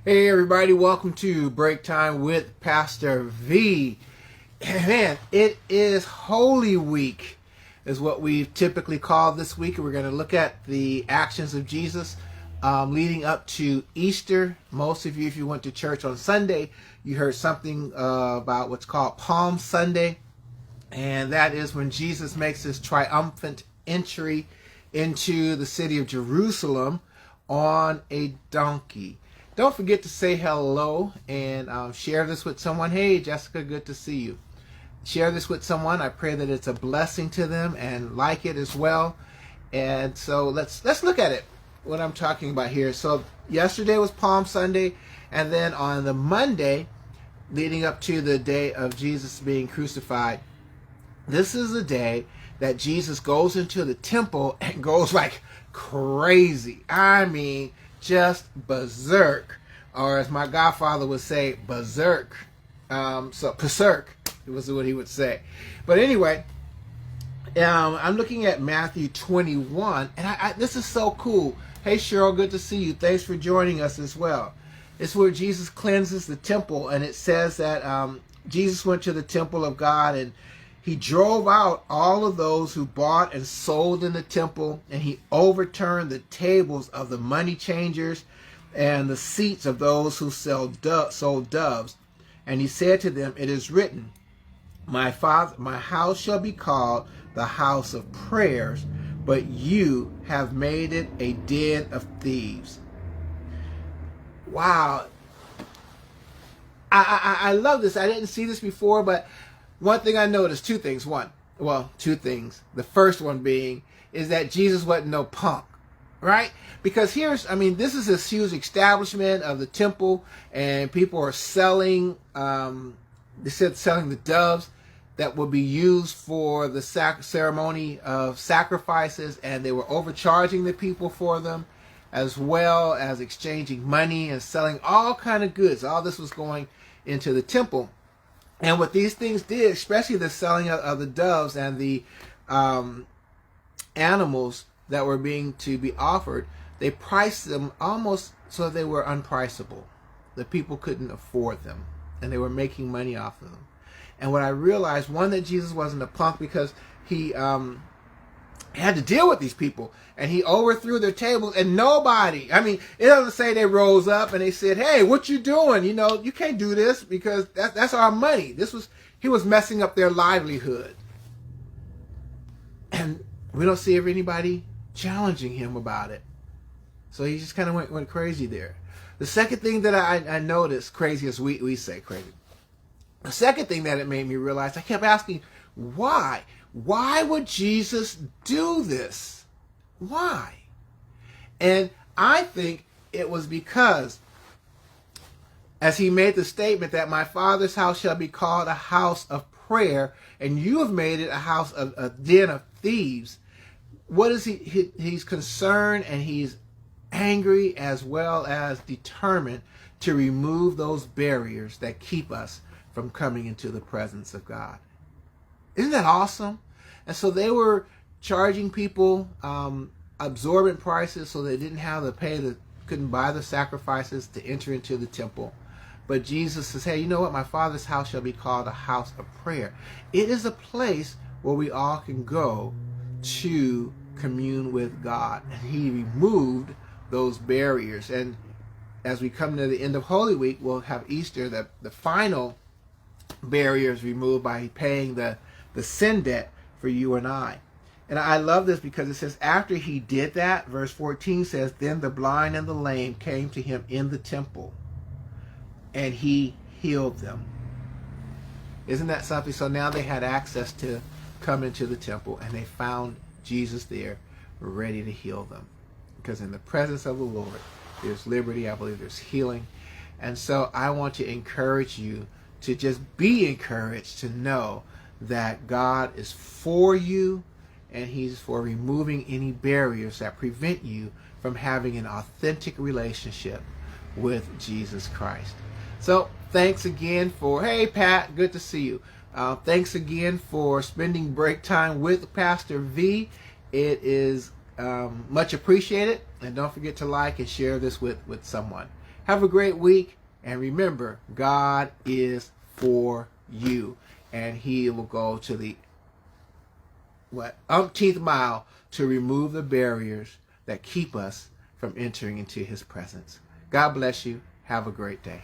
Hey everybody, welcome to Break Time with Pastor V. Man, it is Holy Week is what we typically call this week. We're going to look at the actions of Jesus leading up to Easter. Most of you, if you went to church on Sunday, you heard something about what's called Palm Sunday. And that is when Jesus makes his triumphant entry into the city of Jerusalem on a donkey. Don't forget to say hello and share this with someone. Hey, Jessica, good to see you. Share this with someone. I pray that it's a blessing to them and like it as well. And so let's look at it, what I'm talking about here. So yesterday was Palm Sunday, and then on the Monday leading up to the day of Jesus being crucified, this is the day that Jesus goes into the temple and goes like crazy. I mean, just berserk, or as my godfather would say, berserk. So berserk was what he would say. But anyway, I'm looking at Matthew 21, and this is so cool. Hey Cheryl, good to see you. Thanks for joining us as well. It's where Jesus cleanses the temple, and it says that Jesus went to the temple of God, and he drove out all of those who bought and sold in the temple, and he overturned the tables of the money changers and the seats of those who sold doves. And he said to them, "It is written, my house shall be called the house of prayers, but you have made it a den of thieves." Wow. I love this. I didn't see this before, but one thing I noticed, two things. Two things. The first one being is that Jesus wasn't no punk, right? Because this is this huge establishment of the temple, and people are selling, selling the doves that would be used for the ceremony of sacrifices, and they were overcharging the people for them, as well as exchanging money and selling all kind of goods. All this was going into the temple. And what these things did, especially the selling of the doves and the animals that were to be offered, they priced them almost so they were unpriceable. The people couldn't afford them, and they were making money off of them. And what I realized, one, that Jesus wasn't a punk, because he had to deal with these people, and he overthrew their tables, and nobody, it doesn't say they rose up and they said, "Hey, what you doing? You can't do this because that's our money." He was messing up their livelihood. And we don't see anybody challenging him about it. So he just kind of went crazy there. The second thing that I noticed, crazy as we say crazy, the second thing that it made me realize, I kept asking, why? Why would Jesus do this? Why? And I think it was because, as he made the statement that my Father's house shall be called a house of prayer, and you have made it a den of thieves. What is he's concerned, and he's angry as well as determined to remove those barriers that keep us from coming into the presence of God. Isn't that awesome? And so they were charging people absorbent prices, so they didn't have to pay couldn't buy the sacrifices to enter into the temple. But Jesus says, "Hey, you know what? My Father's house shall be called a house of prayer." It is a place where we all can go to commune with God. And he removed those barriers. And as we come to the end of Holy Week, we'll have Easter, the final barriers removed by paying the sin debt for you and I. And I love this because it says after he did that, verse 14 says, "Then the blind and the lame came to him in the temple, and he healed them." Isn't that something? So now they had access to come into the temple, and they found Jesus there ready to heal them. Because in the presence of the Lord, there's liberty. I believe there's healing. And so I want to encourage you to just be encouraged to know that God is for you, and he's for removing any barriers that prevent you from having an authentic relationship with Jesus Christ. So thanks again hey Pat, good to see you. Thanks again for spending break time with Pastor V. It is much appreciated, and don't forget to like and share this with someone. Have a great week. And remember, God is for you. And he will go to the umpteenth mile to remove the barriers that keep us from entering into his presence. God bless you. Have a great day.